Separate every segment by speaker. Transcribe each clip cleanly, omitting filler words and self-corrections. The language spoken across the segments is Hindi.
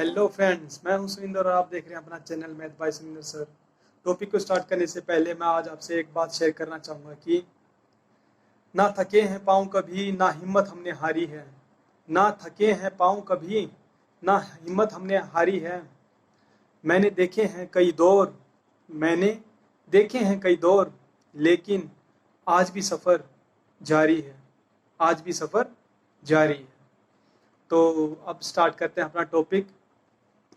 Speaker 1: हेलो फ्रेंड्स, मैं हूं सुनिंदर और आप देख रहे हैं अपना channel math by Sunindar sir. Topic को स्टार्ट करने से पहले मैं आज आपसे एक बात शेयर करना चाहूँगा कि ना थके हैं पाँव कभी, ना हिम्मत हमने हारी है। ना थके हैं पाँव कभी, ना हिम्मत हमने हारी है। मैंने देखे हैं कई दौर, मैंने देखे हैं कई दौर, लेकिन आज भी सफ़र जारी है, आज भी सफ़र जारी है। तो अब स्टार्ट करते हैं अपना टॉपिक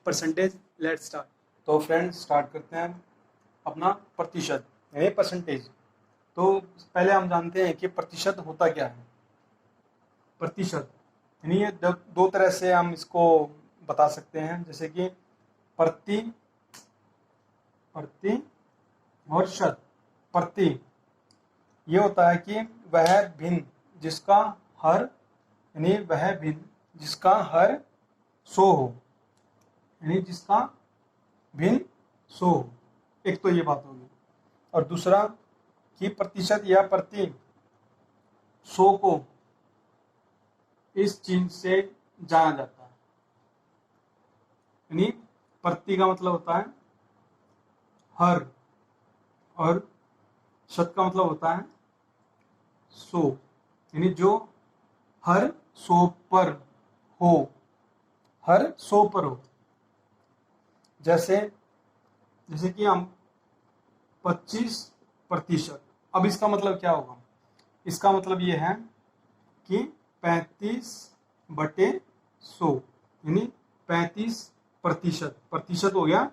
Speaker 1: परसेंटेज। Let's start. तो फ्रेंड्स, स्टार्ट करते हैं अपना प्रतिशत यानी परसेंटेज। तो पहले हम जानते हैं कि प्रतिशत होता क्या है। प्रतिशत यानी ये दो तरह से हम इसको बता सकते हैं, जैसे कि प्रति प्रति और शत। प्रति ये होता है कि वह भिन्न जिसका हर यानी वह भिन्न जिसका हर 100 हो, यानी जिसका भिन्न 100 हो। एक तो ये बात होगी। और दूसरा कि प्रतिशत या प्रति 100 को इस चिन्ह से जाना जाता है। यानी प्रति का मतलब होता है हर और शत का मतलब होता है 100, यानी जो हर 100 पर हो, हर 100 पर हो। जैसे कि हम 25%। अब इसका मतलब क्या होगा? इसका मतलब ये है कि 35/100 यानी 35%। प्रतिशत हो गया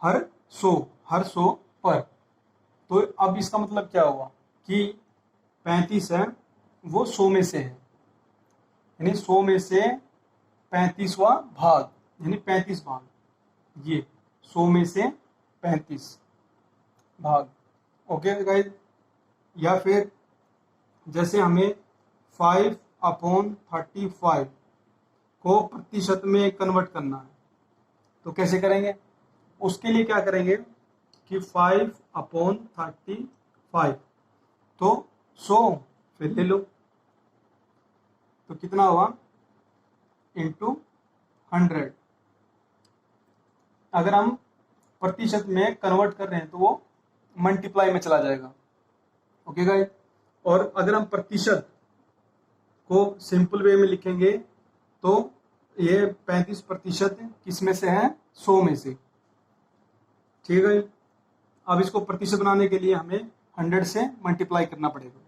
Speaker 1: हर 100 पर। तो अब इसका मतलब क्या हुआ कि 35 है वो 100 में से है, यानी 100 में से 35वां भाग यानी 35 भाग, ये 100 में से 35 भाग। Okay guys. या फिर जैसे हमें 5/35 को प्रतिशत में कन्वर्ट करना है, तो कैसे करेंगे? उसके लिए क्या करेंगे कि 5/35 तो 100 फिर ले लो, तो कितना हुआ इंटू 100। अगर हम प्रतिशत में कन्वर्ट कर रहे हैं तो वो मल्टीप्लाई में चला जाएगा। Okay guys. और अगर हम प्रतिशत को सिंपल वे में लिखेंगे तो ये 35% किस में से है? 100 में से। ठीक है। अब इसको प्रतिशत बनाने के लिए हमें 100 से मल्टीप्लाई करना पड़ेगा।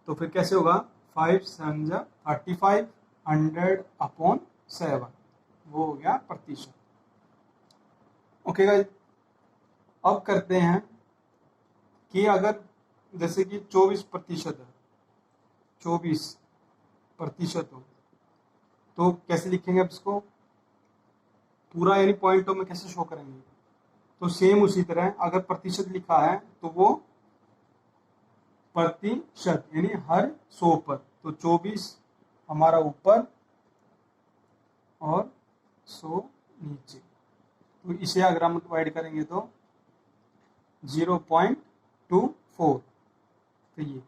Speaker 1: तो फिर कैसे होगा? 5×7=35, 100/7, वो हो गया प्रतिशत। Okay guys. अब करते हैं कि अगर जैसे कि 24% है, 24% हो, तो कैसे लिखेंगे? अब इसको पूरा यानी पॉइंटों में कैसे शो करेंगे? तो सेम उसी तरह अगर प्रतिशत लिखा है तो वो प्रतिशत यानी हर 100 पर, तो 24 हमारा ऊपर और 100 नीचे। तो इसे अगर हम डिवाइड करेंगे तो 0.24, तो ये।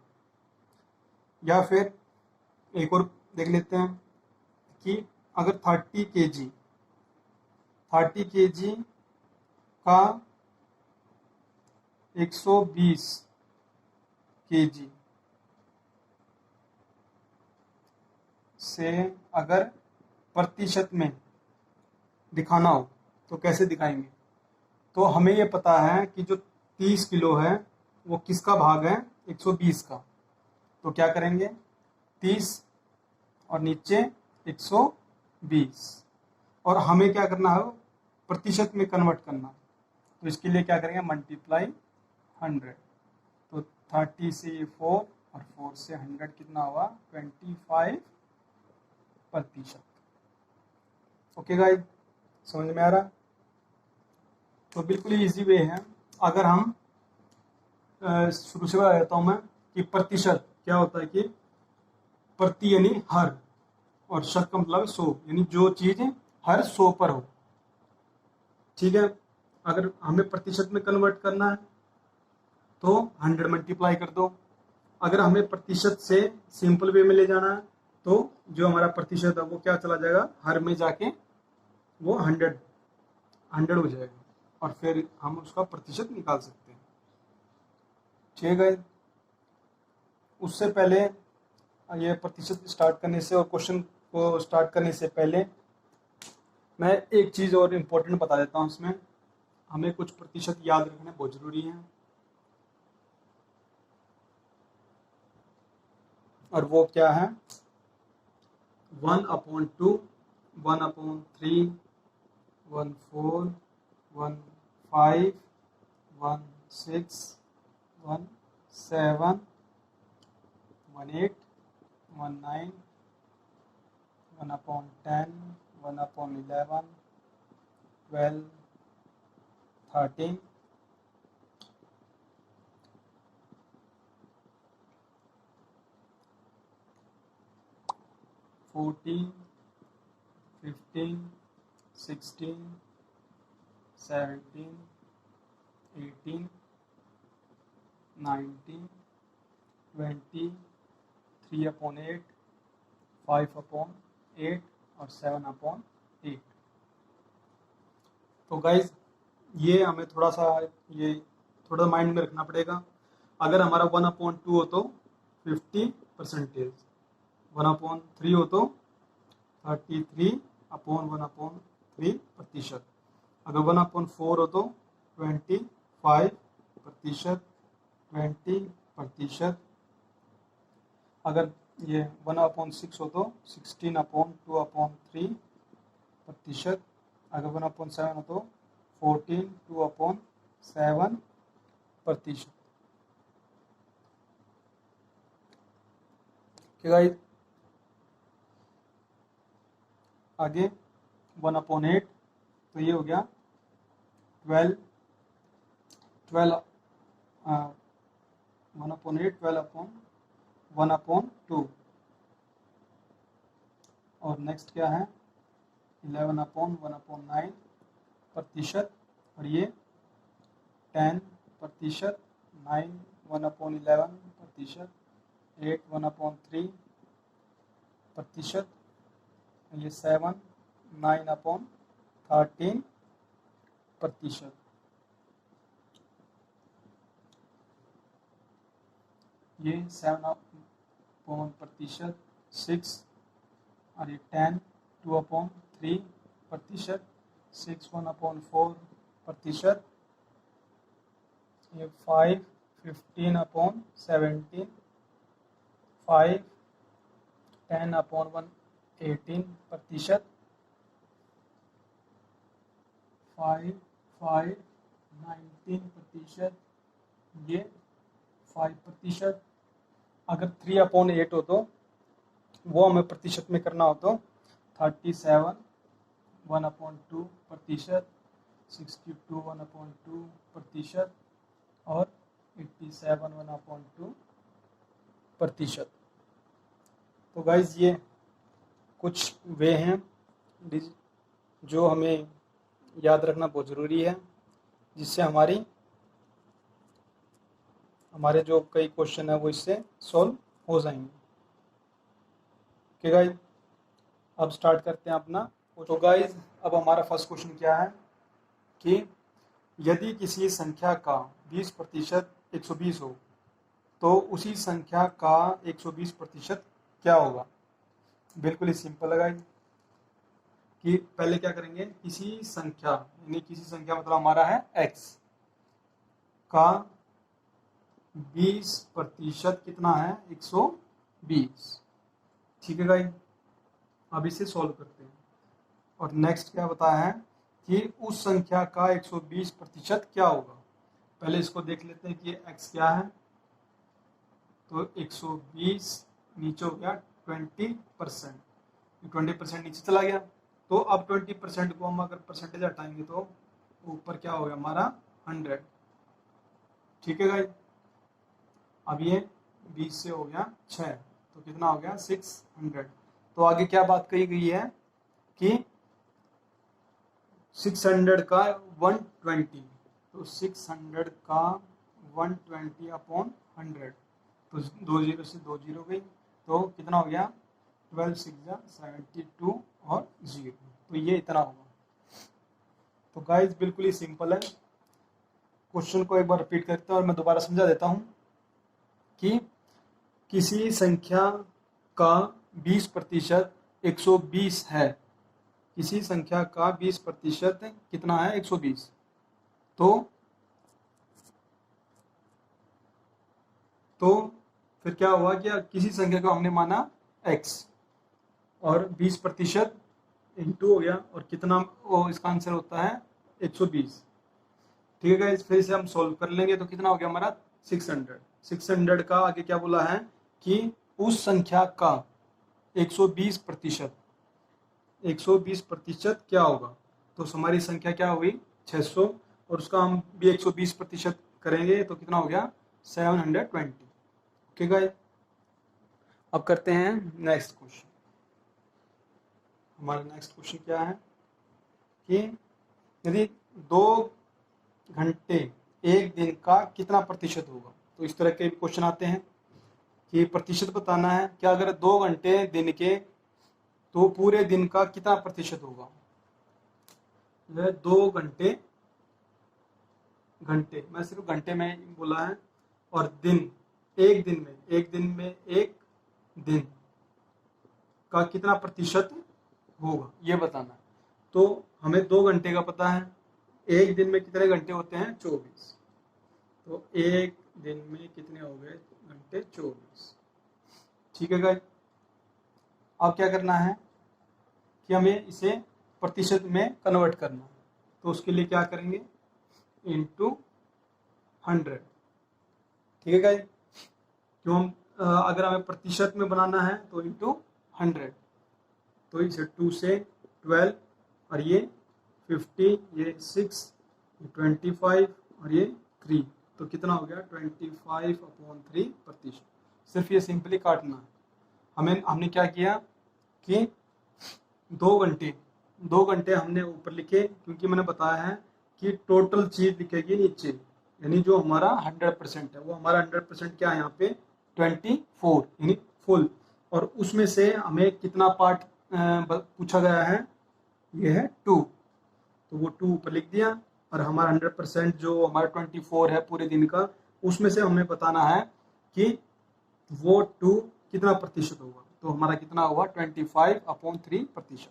Speaker 1: या फिर एक और देख लेते हैं कि अगर 30 kg का 120 kg से अगर प्रतिशत में दिखाना हो तो कैसे दिखाएंगे? तो हमें ये पता है कि जो 30 किलो है वो किसका भाग है? 120 का। तो क्या करेंगे? 30 और नीचे 120, और हमें क्या करना है? प्रतिशत में कन्वर्ट करना। तो इसके लिए क्या करेंगे? मल्टीप्लाई 100। तो 30 से 4 और 4 से 100 कितना हुआ? 25%। ओके गाइस, समझ में आ रहा? तो बिल्कुल ही इजी वे है। अगर हम शुरू से बता देता हूँ मैं कि प्रतिशत क्या होता है कि प्रति यानी हर, और शत का मतलब 100 यानी जो चीज हर 100 पर हो। ठीक है। अगर हमें प्रतिशत में कन्वर्ट करना है तो 100 मल्टीप्लाई कर दो। अगर हमें प्रतिशत से सिंपल वे में ले जाना है तो जो हमारा प्रतिशत है वो क्या चला जाएगा? हर में जाके वो 100 हो जाएगा और फिर हम उसका प्रतिशत निकाल सकते हैं। ठीक है, उससे पहले ये प्रतिशत स्टार्ट करने से और क्वेश्चन को स्टार्ट करने से पहले मैं एक चीज़ और इम्पोर्टेंट बता देता हूँ। इसमें हमें कुछ प्रतिशत याद रखना बहुत ज़रूरी है, और वो क्या है? 1/2, 1/3, 1/4, 1/5, 1/6, 1/7, 1/8, 1/9, 1/10, 1/11, 12, 13, 14, 15, 16, 17, 18, 19, 20, 3/8, 5/8 और 7/8। तो गाइज ये हमें थोड़ा माइंड में रखना पड़ेगा। अगर हमारा 1/2 हो तो 50%, 1/3 हो तो 33/1/3%, अगर 1/4 हो तो 25%, 20%, अगर ये 1/6 हो तो 16/2/3%, अगर 1/7 हो तो 14/2/7%। क्या गाइस, आगे 1/8, तो ये हो गया 1/8, 12/1/2, और नेक्स्ट क्या है 11/1/9%, और ये 10%, 9 1/11%, 8 1/3%, ये 7 9/13%, ये 7/% 6, और ये 10 2/3%, 6 1/4%, ये 5 15/17, 5 10/118%, 5 19%, ये 5%। अगर 3/8 हो तो वो हमें प्रतिशत में करना हो तो 37 1/2%, 62 1/2%, और 87 1/2%। तो गाइज ये कुछ वे हैं जो हमें याद रखना बहुत ज़रूरी है, जिससे हमारे जो कई क्वेश्चन है वो इससे सॉल्व हो जाएंगे। ओके गाइज, अब स्टार्ट करते हैं अपना। तो गाइज अब हमारा फर्स्ट क्वेश्चन क्या है कि यदि किसी संख्या का 20% 120 हो तो उसी संख्या का 120% क्या होगा? बिल्कुल ही सिंपल है गाइज, कि पहले क्या करेंगे, किसी संख्या मतलब हमारा है x का 20% कितना है 120। ठीक है गाइज, अब इसे सॉल्व करते हैं। और नेक्स्ट क्या बताया है कि उस संख्या का 120% क्या होगा। पहले इसको देख लेते हैं कि x क्या है। तो 120 नीचे हो गया 20%, 20% नीचे चला गया। तो अब 20% को हम अगर परसेंटेज हटाएंगे तो ऊपर क्या हो गया हमारा 100। ठीक है गाइस, अब ये 20 से हो गया 6, तो कितना हो गया 600। तो आगे क्या बात कही गई है कि 600 का 120, तो 600 का 120/100, तो 2 0 से 2 0 गई, तो कितना हो गया 12 6 72 और 0, तो ये इतना होगा। तो गाइस बिल्कुल ही सिंपल है। क्वेश्चन को एक बार रिपीट करते हैं और मैं दोबारा समझा देता हूँ कि किसी संख्या का 20% 120 है। किसी संख्या का 20% कितना है? 120। तो फिर क्या हुआ कि किसी संख्या को हमने माना x और 20% इंटू हो गया और कितना, इसका आंसर होता है 120। ठीक है गाइस, फिर से हम सॉल्व कर लेंगे तो कितना हो गया हमारा 600। 600 का आगे क्या बोला है कि उस संख्या का 120% 120% क्या होगा? तो हमारी संख्या क्या हुई 600 और उसका हम भी 120% करेंगे तो कितना हो गया 720। ओके गाइस, अब करते हैं नेक्स्ट क्वेश्चन। हमारा नेक्स्ट क्वेश्चन क्या है कि यदि 2 घंटे एक दिन का कितना प्रतिशत होगा? तो इस तरह के क्वेश्चन आते हैं कि प्रतिशत बताना है कि अगर 2 घंटे दिन के तो पूरे दिन का कितना प्रतिशत होगा। 2 घंटे, मैं सिर्फ घंटे में बोला है, और दिन, एक दिन में एक दिन का कितना प्रतिशत होगा ये बताना है। तो हमें 2 घंटे का पता है, एक दिन में कितने घंटे होते हैं 24। तो एक दिन में कितने हो गए घंटे 24। ठीक है गाइस, अब क्या करना है कि हमें इसे प्रतिशत में कन्वर्ट करना है। तो उसके लिए क्या करेंगे इंटू 100। ठीक है गाइस, क्यों हम अगर हमें प्रतिशत में बनाना है तो इंटू 100। तो इसे 2 से 12 और ये 50, ये 6, ये 25 और ये 3। तो कितना हो गया 25/3%। सिर्फ ये सिंपली काटना है। हमने क्या किया कि 2 घंटे हमने ऊपर लिखे, क्योंकि मैंने बताया है कि टोटल चीज लिखेगी नीचे, यानी जो हमारा 100% है वो हमारा 100% क्या है यहाँ पे 24 यानी फुल। और उसमें से हमें कितना पार्ट पूछा गया है, ये है 2। तो वो 2 ऊपर लिख दिया और हमारा 100% जो हमारा 24 है पूरे दिन का, उसमें से हमें बताना है कि वो 2 कितना प्रतिशत होगा। तो हमारा कितना हुआ 25/3%।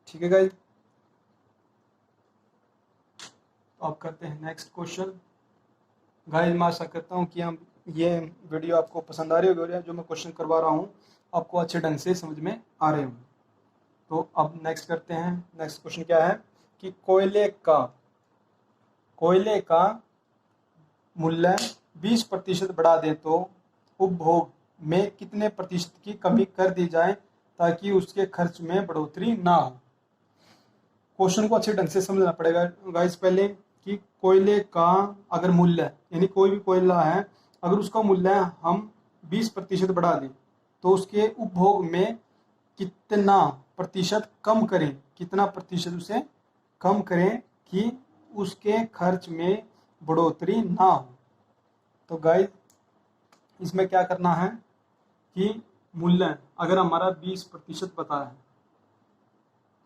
Speaker 1: ठीक है गाइस, तो अब करते हैं नेक्स्ट क्वेश्चन। गाइस मैं आशा करता हूँ कि हम ये वीडियो आपको पसंद आ रही होगी, जो मैं क्वेश्चन करवा रहा हूँ आपको अच्छे ढंग से समझ में आ रहे होंगे। तो अब नेक्स्ट करते हैं। नेक्स्ट क्वेश्चन क्या है कि कोयले का मूल्य 20% बढ़ा दे तो उपभोग में कितने प्रतिशत की कमी कर दी जाए ताकि उसके खर्च में बढ़ोतरी ना हो। क्वेश्चन को अच्छे ढंग से समझना पड़ेगा गाइस पहले कि कोयले का अगर मूल्य, यानी कोई भी कोयला है, अगर उसका मूल्य हम 20% बढ़ा दें तो उसके उपभोग में कितना प्रतिशत कम करें, कितना प्रतिशत उसे कम करें कि उसके खर्च में बढ़ोतरी ना हो। तो गाइस इसमें क्या करना है कि मूल्य अगर हमारा 20% बताया है,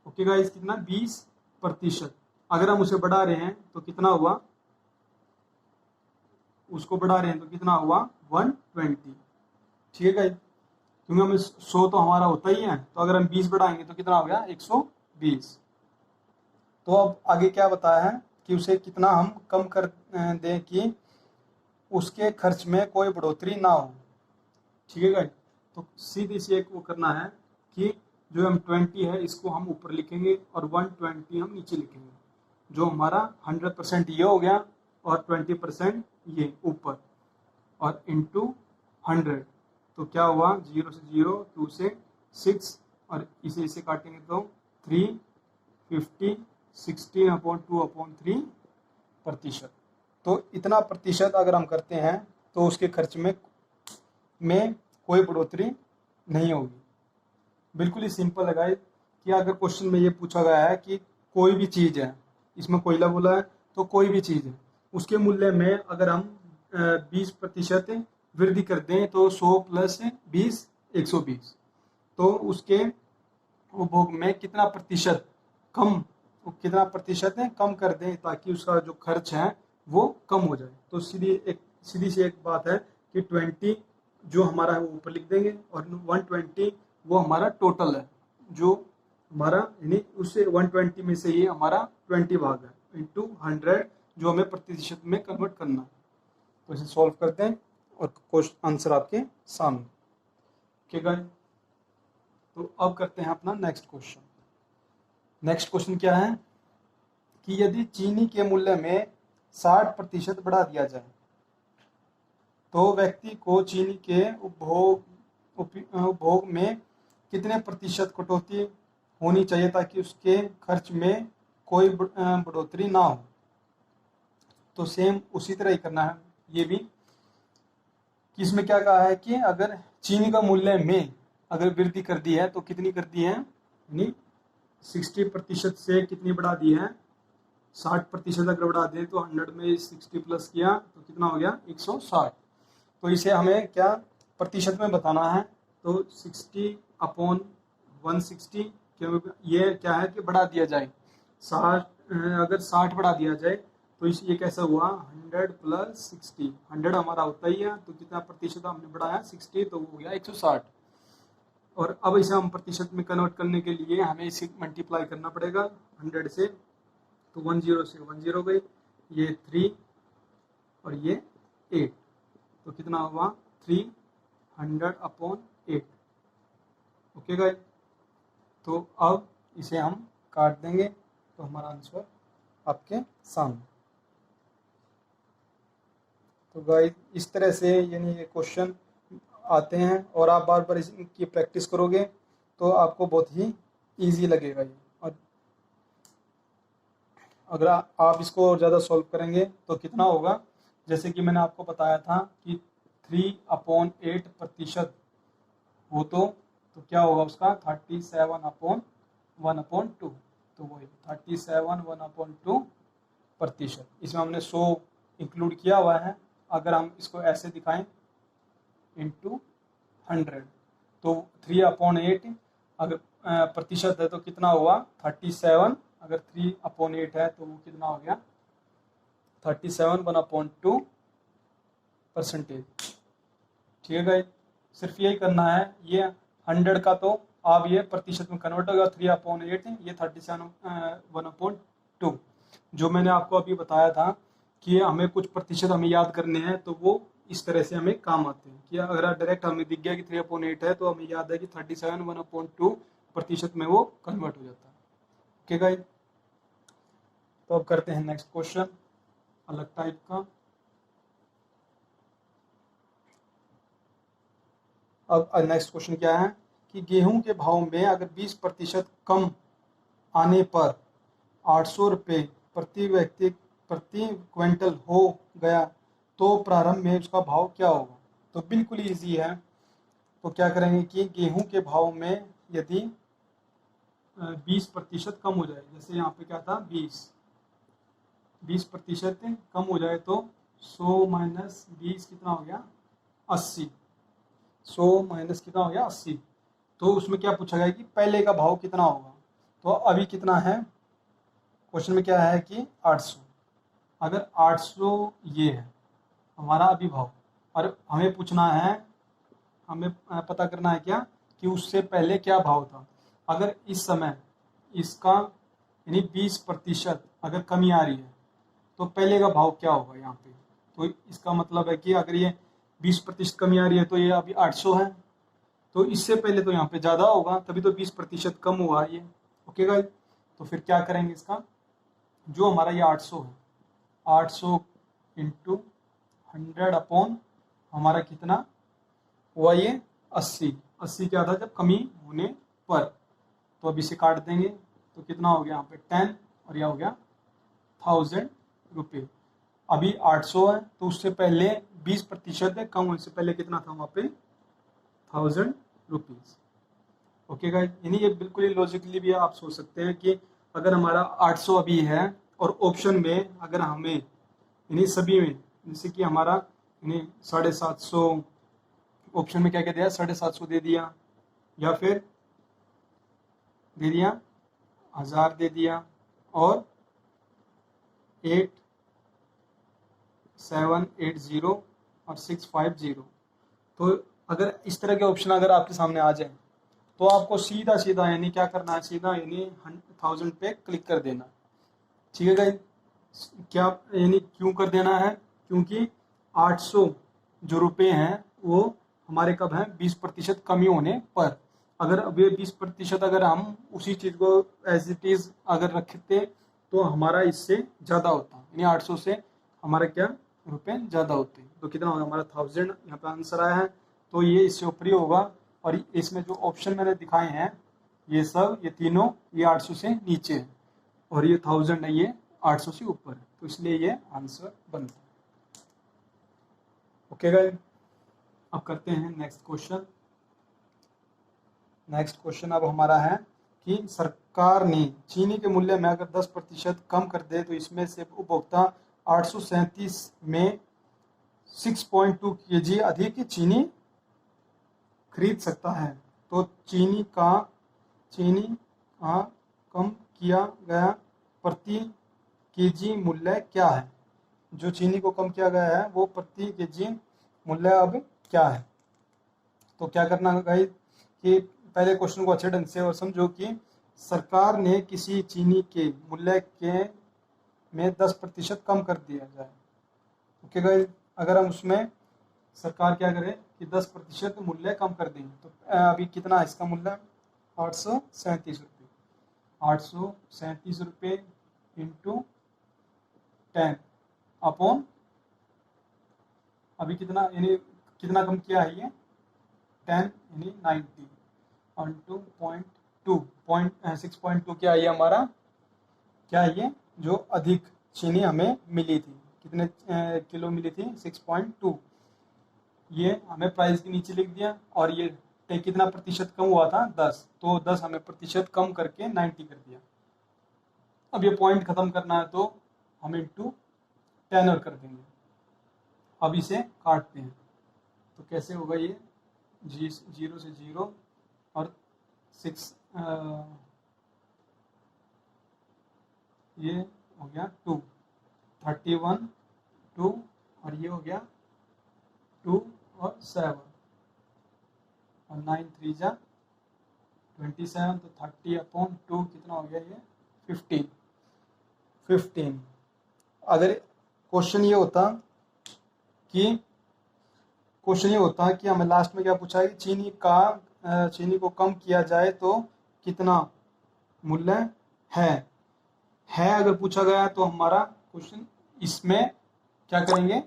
Speaker 1: ओके गाइस, कितना 20%, अगर हम उसे बढ़ा रहे हैं तो कितना हुआ, उसको बढ़ा रहे हैं तो कितना हुआ 120। ठीक है गाइस, क्योंकि हमें 100 तो हमारा होता ही है, तो अगर हम 20 बढ़ाएंगे तो कितना हो गया 120। तो अब आगे क्या बताया है कि उसे कितना हम कम कर दें कि उसके खर्च में कोई बढ़ोतरी ना हो। ठीक है गाइस, तो सीधी सी एक वो करना है कि जो हम 20 है इसको हम ऊपर लिखेंगे और 120 हम नीचे लिखेंगे। जो हमारा 100% ये हो गया और 20% ये ऊपर और इंटू 100। तो क्या हुआ 0 से 0, 2 से 6 और इसे काटेंगे तो 3, 50, 16/2/3%। तो इतना प्रतिशत अगर हम करते हैं तो उसके खर्च में कोई बढ़ोतरी नहीं होगी। बिल्कुल ही सिंपल है गाइस कि अगर क्वेश्चन में ये पूछा गया है कि कोई भी चीज़ है, इसमें कोयला बोला है तो कोई भी चीज़ है, उसके मूल्य में अगर हम 20% वृद्धि कर दें तो 100 + 20 120, तो उसके उपभोग में कितना प्रतिशत कम कितना प्रतिशत है कम कर दें ताकि उसका जो खर्च है वो कम हो जाए। तो सीधी सी एक बात है कि 20 जो हमारा है वो ऊपर लिख देंगे और 120 वो हमारा टोटल है, जो हमारा यानी उससे 120 में से ही हमारा 20 भाग है इंटू 100 जो हमें प्रतिशत में कन्वर्ट करना है। तो इसे सॉल्व करते हैं और क्वेश्चन आंसर आपके सामने। ठीक है, तो अब करते हैं अपना नेक्स्ट क्वेश्चन। नेक्स्ट क्वेश्चन क्या है कि यदि चीनी के मूल्य में 60% बढ़ा दिया जाए तो व्यक्ति को चीनी के उपभोग में कितने प्रतिशत कटौती होनी चाहिए ताकि उसके खर्च में कोई बढ़ोतरी ना हो। तो सेम उसी तरह ही करना है ये भी, कि इसमें क्या कहा है कि अगर चीनी का मूल्य में अगर वृद्धि कर दी है तो कितनी कर दी है, यानी 60% से कितनी बढ़ा दी है, 60% अगर बढ़ा दें तो 100 में 60 प्लस किया तो कितना हो गया 160। तो इसे हमें क्या प्रतिशत में बताना है, तो 60/160 ये क्या है कि बढ़ा दिया जाए 60, अगर 60 बढ़ा दिया जाए तो ये कैसा हुआ 100 प्लस 60, 100 हमारा होता ही है तो कितना प्रतिशत हमने बढ़ाया 60 तो वो हो गया 160। और अब इसे हम प्रतिशत में कन्वर्ट करने के लिए हमें इसे मल्टीप्लाई करना पड़ेगा 100 से, तो 10 से 10 गई, ये 3 और ये 8, तो कितना हुआ 300/8। ओके गाइस, तो अब इसे हम काट देंगे तो हमारा आंसर आपके सामने। तो गाइस इस तरह से यानी ये क्वेश्चन आते हैं और आप बार बार इनकी प्रैक्टिस करोगे तो आपको बहुत ही इजी लगेगा ये। और अगर आप इसको और ज़्यादा सॉल्व करेंगे तो कितना होगा, जैसे कि मैंने आपको बताया था कि 3/8% हो तो क्या होगा उसका 37/1/2, तो वही 37/1/2%। इसमें हमने 100 इंक्लूड किया हुआ है। अगर हम इसको ऐसे दिखाएं इंटू 100 तो 3/8 अगर प्रतिशत है तो कितना हुआ 37, अगर 3/8 है तो वो कितना हो गया 37/1/2%। ठीक है गाइस, सिर्फ यही करना है, ये 100 का तो आप ये प्रतिशत में कन्वर्ट होगा 3/8, ये 37/1/2। जो मैंने आपको अभी बताया था कि हमें कुछ प्रतिशत हमें याद करने हैं तो वो इस तरह से हमें काम आते हैं कि अगर डायरेक्ट हमें दिख गया कि 3/8 है तो हमें याद है कि 37/1/2% में वो कन्वर्ट हो जाता है। ओके गाइस, तो अब करते हैं नेक्स्ट क्वेश्चन अलग टाइप का। अब नेक्स्ट क्वेश्चन क्या है कि गेहूं के भाव में अगर 20% कम आने पर 800 रुपये प्रति क्विंटल हो गया तो प्रारंभ में उसका भाव क्या होगा। तो बिल्कुल ईजी है, तो क्या करेंगे कि गेहूं के भाव में यदि 20% कम हो जाए, जैसे यहाँ पे क्या था 20% कम हो जाए तो 100 माइनस 20 कितना हो गया 80, 100 माइनस कितना हो गया 80। तो उसमें क्या पूछा गया कि पहले का भाव कितना होगा, तो अभी कितना है क्वेश्चन में क्या है कि 800। अगर 800 ये है हमारा अभी भाव और हमें पूछना है, हमें पता करना है क्या कि उससे पहले क्या भाव था। अगर इस समय इसका यानी 20% अगर कमी आ रही है तो पहले का भाव क्या होगा यहाँ पे। तो इसका मतलब है कि अगर ये 20% कमी आ रही है तो ये अभी 800 है, तो इससे पहले तो यहाँ पे ज़्यादा होगा तभी तो 20% कम हुआ ये। ओके गाइस, तो फिर क्या करेंगे इसका, जो हमारा ये 800 है 800 इंटू 100 अपॉन हमारा कितना हुआ ये 80 क्या था जब कमी होने पर, तो अब इसे काट देंगे तो कितना हो गया यहाँ पे 10 और यह हो गया 1000 रुपये। अभी 800 है तो उससे पहले 20% है कम होने से पहले कितना था वहाँ पे 1000 रुपीज़। ओके गाइस, यानी ये बिल्कुल ही लॉजिकली भी आप सोच सकते हैं कि अगर हमारा 800 अभी है और ऑप्शन में अगर हमें यानी सभी में जैसे कि हमारा यानी 750 ऑप्शन में क्या क्या दिया 750 दे दिया या फिर दे दिया 1000 दे दिया और 8780 और 650। तो अगर इस तरह के ऑप्शन अगर आपके सामने आ जाए तो आपको सीधा सीधा यानी क्या करना है, सीधा यानी 1000 पे क्लिक कर देना। ठीक है गाइस, क्या यानी क्यों कर देना है, क्योंकि 800 जो रुपये हैं वो हमारे कब हैं, 20% कमी होने पर। अगर अब ये 20% अगर हम उसी चीज़ को एज इट इज़ अगर रखते तो हमारा इससे ज़्यादा होता, यानी 800 से हमारा क्या रुपये ज़्यादा होते। तो कितना होगा हमारा 1000, यहाँ पे आंसर आया है। तो ये इससे ऊपरी होगा। और इसमें जो ऑप्शन मैंने दिखाए हैं ये सब, ये तीनों, ये 800 से नीचे है और ये 1000 है, ये 800 से ऊपर है। तो इसलिए ये आंसर बनता है। ओके गाइस, अब करते हैं नेक्स्ट क्वेश्चन। नेक्स्ट क्वेश्चन अब हमारा है कि सरकार ने चीनी के मूल्य में अगर 10% कम कर दे तो इसमें से उपभोक्ता 837 में 6.2 kg अधिक चीनी खरीद सकता है। तो चीनी का कम किया गया प्रति केजी मूल्य क्या है। जो चीनी को कम किया गया है वो प्रति केजी मूल्य अब क्या है। तो क्या करना है गाइस कि पहले क्वेश्चन को अच्छे ढंग से और समझो कि सरकार ने किसी चीनी के मूल्य के में 10% कम कर दिया जाए। ओके गाइस, अगर हम उसमें सरकार क्या करे कि 10% मूल्य कम कर देंगे तो अभी कितना है इसका मूल्य, 837 रुपये। 837 रुपये इंटू 10 अपॉन अभी कितना, यानी कितना कम किया है ये 10 यानी 90 और 6.2 क्या है ये हमारा, क्या है ये जो अधिक चीनी हमें मिली थी, कितने किलो मिली थी 6.2। ये हमें प्राइस के नीचे लिख दिया और ये कितना प्रतिशत कम हुआ था 10, तो 10 हमें प्रतिशत कम करके 90 कर दिया। अब ये पॉइंट खत्म करना है तो हम इंटू 10 और कर देंगे। अब इसे काटते हैं तो कैसे होगा ये 0 से 0 और 6 ये हो गया 2, 31 2 और ये हो गया 2 और 7 और 9 3 जा 27 तो 30/2 कितना हो गया ये 15। अगर क्वेश्चन ये होता कि हमें लास्ट में क्या पूछा है कि चीनी को कम किया जाए तो कितना मूल्य है अगर पूछा गया तो हमारा क्वेश्चन इसमें क्या करेंगे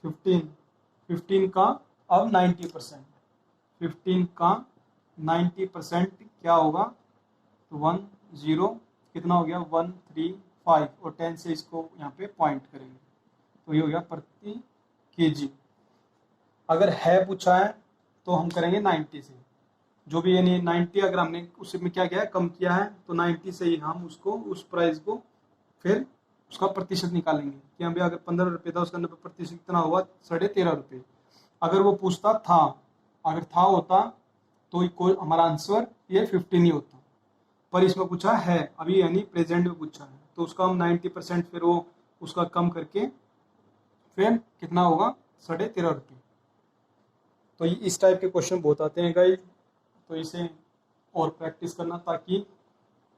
Speaker 1: 15 का अब 90%, 15 का 90% क्या होगा तो 10 कितना हो गया 135 और 10 से इसको यहाँ पे पॉइंट करेंगे तो ये हो गया प्रति केजी। अगर है पूछा है तो हम करेंगे 90 से, जो भी यानी 90 अगर हमने उसमें क्या किया है कम किया है तो 90 से ही हम उसको उस प्राइस को फिर उसका प्रतिशत निकालेंगे कि अभी अगर 15 रुपये था उसका 90% कितना हुआ 13.5 रुपये। अगर वो पूछता था, अगर था होता तो कोई हमारा आंसर ये 15 ही होता, पर इसमें पूछा है अभी यानी प्रेजेंट में पूछा है तो उसका हम 90% फिर वो उसका कम करके फिर कितना होगा 13.5 रुपये। तो इस टाइप के क्वेश्चन बहुत आते हैं गाइस, तो इसे और प्रैक्टिस करना ताकि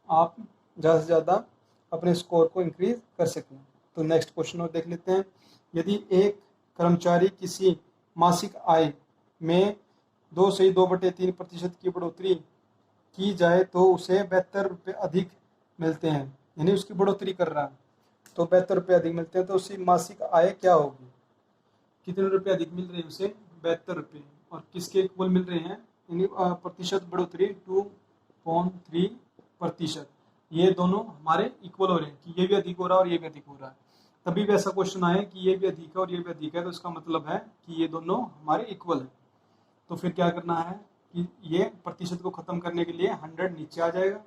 Speaker 1: आप ज़्यादा से ज़्यादा अपने स्कोर को इंक्रीज कर सकें। तो नेक्स्ट क्वेश्चन और देख लेते हैं। यदि एक कर्मचारी किसी मासिक आय में 2 से 2/3% की बढ़ोतरी की जाए तो उसे 72 रुपये अधिक मिलते हैं, यानी उसकी बढ़ोतरी कर रहा है तो 72 रुपये अधिक मिलते हैं तो उसकी मासिक आय क्या होगी, कितने रुपये अधिक मिल रहे हैं उसे 72 रुपये और किसके इक्वल मिल रहे हैं, यानी प्रतिशत बढ़ोतरी 2.3%। ये दोनों हमारे इक्वल हो रहे हैं कि ये भी अधिक हो रहा है और ये भी अधिक हो रहा है। तभी भी ऐसा क्वेश्चन आए कि ये भी अधिक है और ये भी अधिक है तो इसका मतलब है कि ये दोनों हमारे इक्वल है। तो फिर क्या करना है कि ये प्रतिशत को खत्म करने के लिए 100 नीचे आ जाएगा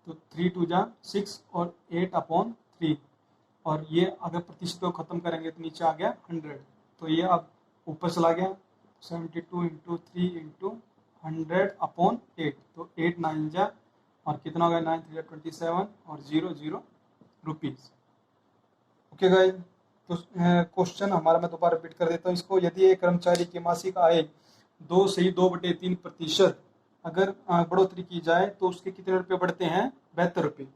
Speaker 1: तो 3 2 जा 6 और 8/3 और ये अगर प्रतिशत को खत्म करेंगे तो नीचे आ गया 100 तो ये अब ऊपर चला गया 72 × 3 × 100/8, तो 8 9 जा और कितना हो गया 9 3 27 और 0 रुपीज़। ओके गाइस, तो क्वेश्चन हमारा मैं दोबारा रिपीट कर देता हूँ इसको। यदि एक कर्मचारी की मासिक आय 2/2/3% अगर बढ़ोतरी की जाए तो उसके कितने रुपए बढ़ते हैं? 72 रुपये।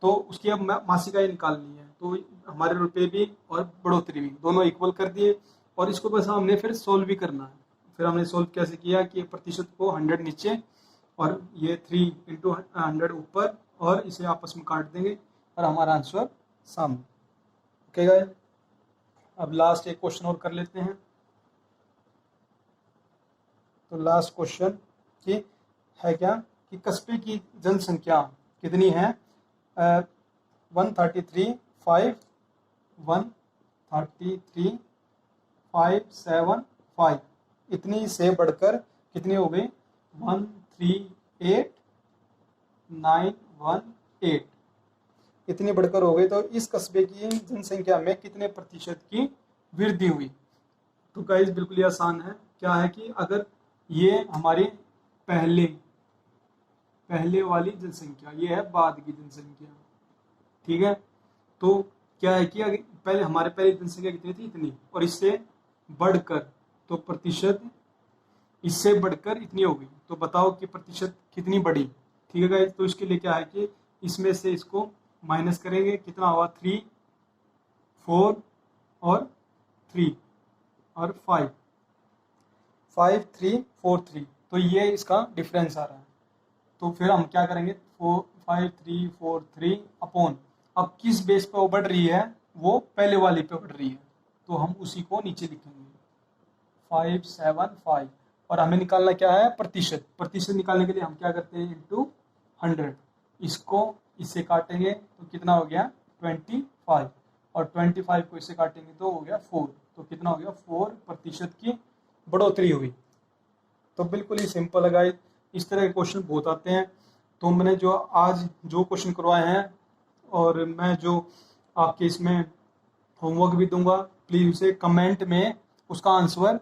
Speaker 1: तो उसकी अब मासिक आय निकालनी है, तो हमारे रुपए भी और बढ़ोतरी भी दोनों इक्वल कर दिए और इसको बस हमने फिर सोल्व भी करना है। फिर हमने सोल्व कैसे किया कि प्रतिशत को 100 नीचे और ये 3 × 100 ऊपर और इसे आपस में काट देंगे और हमारा आंसर सामने। ओके गाइस, अब लास्ट एक क्वेश्चन और कर लेते हैं। तो लास्ट क्वेश्चन की है क्या कि कस्बे की जनसंख्या कितनी है? 133,575 इतनी से बढ़कर कितनी हो गई? 138,918 इतनी बढ़कर हो गई। तो इस कस्बे की जनसंख्या में कितने प्रतिशत की वृद्धि हुई? तो गाइस बिल्कुल ही आसान है। क्या है कि अगर ये हमारी पहले वाली जनसंख्या, ये है बाद की जनसंख्या, ठीक है। तो क्या है कि पहले हमारे पहले जनसंख्या कितनी थी? इतनी, और इससे बढ़कर तो प्रतिशत इससे बढ़कर इतनी हो गई। तो बताओ कि प्रतिशत कितनी बढ़ी? ठीक है गाइस, तो इसके लिए क्या है कि इसमें से इसको माइनस करेंगे, कितना हुआ? 3 4 और 3 और 5 5 3 4 3, तो ये इसका डिफरेंस आ रहा है। तो फिर हम क्या करेंगे? 4 5 3 4 3 अपॉन, अब किस बेस पे वो बढ़ रही है? वो पहले वाली पे बढ़ रही है, तो हम उसी को नीचे लिखेंगे 575 और हमें निकालना क्या है? प्रतिशत। प्रतिशत निकालने के लिए हम क्या करते हैं? इंटू 100, इसको इससे काटेंगे तो कितना हो गया? 25 और 25 को इससे काटेंगे तो हो गया 4, तो कितना हो गया? 4% की बढ़ोतरी हुई। तो बिल्कुल ही सिंपल है गाइस, इस तरह के क्वेश्चन बहुत आते हैं। तो मैंने जो आज जो क्वेश्चन करवाए हैं और मैं जो आपके इसमें होमवर्क भी दूंगा, प्लीज़ उसे कमेंट में उसका आंसर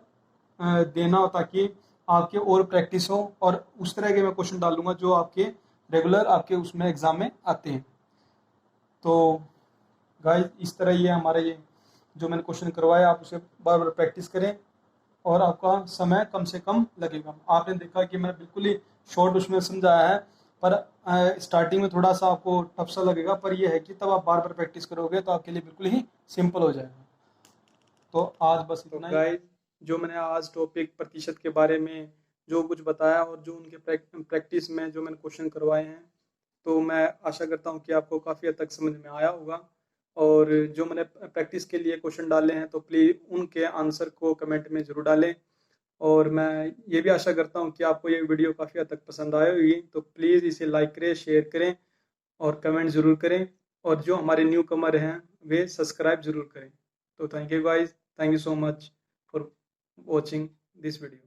Speaker 1: देना हो ताकि आपके और प्रैक्टिस हो, और उस तरह के मैं क्वेश्चन डालूंगा जो आपके रेगुलर आपके उसमें एग्जाम में आते हैं। तो गाइस इस तरह ये हमारा ये जो मैंने क्वेश्चन करवाया, आप उसे बार बार प्रैक्टिस करें और आपका समय कम से कम लगेगा। आपने देखा कि मैंने बिल्कुल ही शॉर्ट उसमें समझाया है, पर स्टार्टिंग में थोड़ा सा आपको टफ सा लगेगा, पर यह है कि तब आप बार बार प्रैक्टिस करोगे तो आपके लिए बिल्कुल ही सिंपल हो जाएगा। तो आज बस इतना ही। गाइस, जो मैंने आज टॉपिक प्रतिशत के बारे में जो कुछ बताया और जो उनके प्रैक्टिस में जो मैंने क्वेश्चन करवाए हैं, तो मैं आशा करता हूँ कि आपको काफ़ी हद तक समझ में आया होगा। और जो मैंने प्रैक्टिस के लिए क्वेश्चन डाले हैं तो प्लीज़ उनके आंसर को कमेंट में ज़रूर डालें। और मैं ये भी आशा करता हूँ कि आपको ये वीडियो काफ़ी हद तक पसंद आई होगी, तो प्लीज़ इसे लाइक करें, शेयर करें और कमेंट ज़रूर करें, और जो हमारे न्यू कमर हैं वे सब्सक्राइब ज़रूर करें। तो thank you guys, thank you so much for watching this video.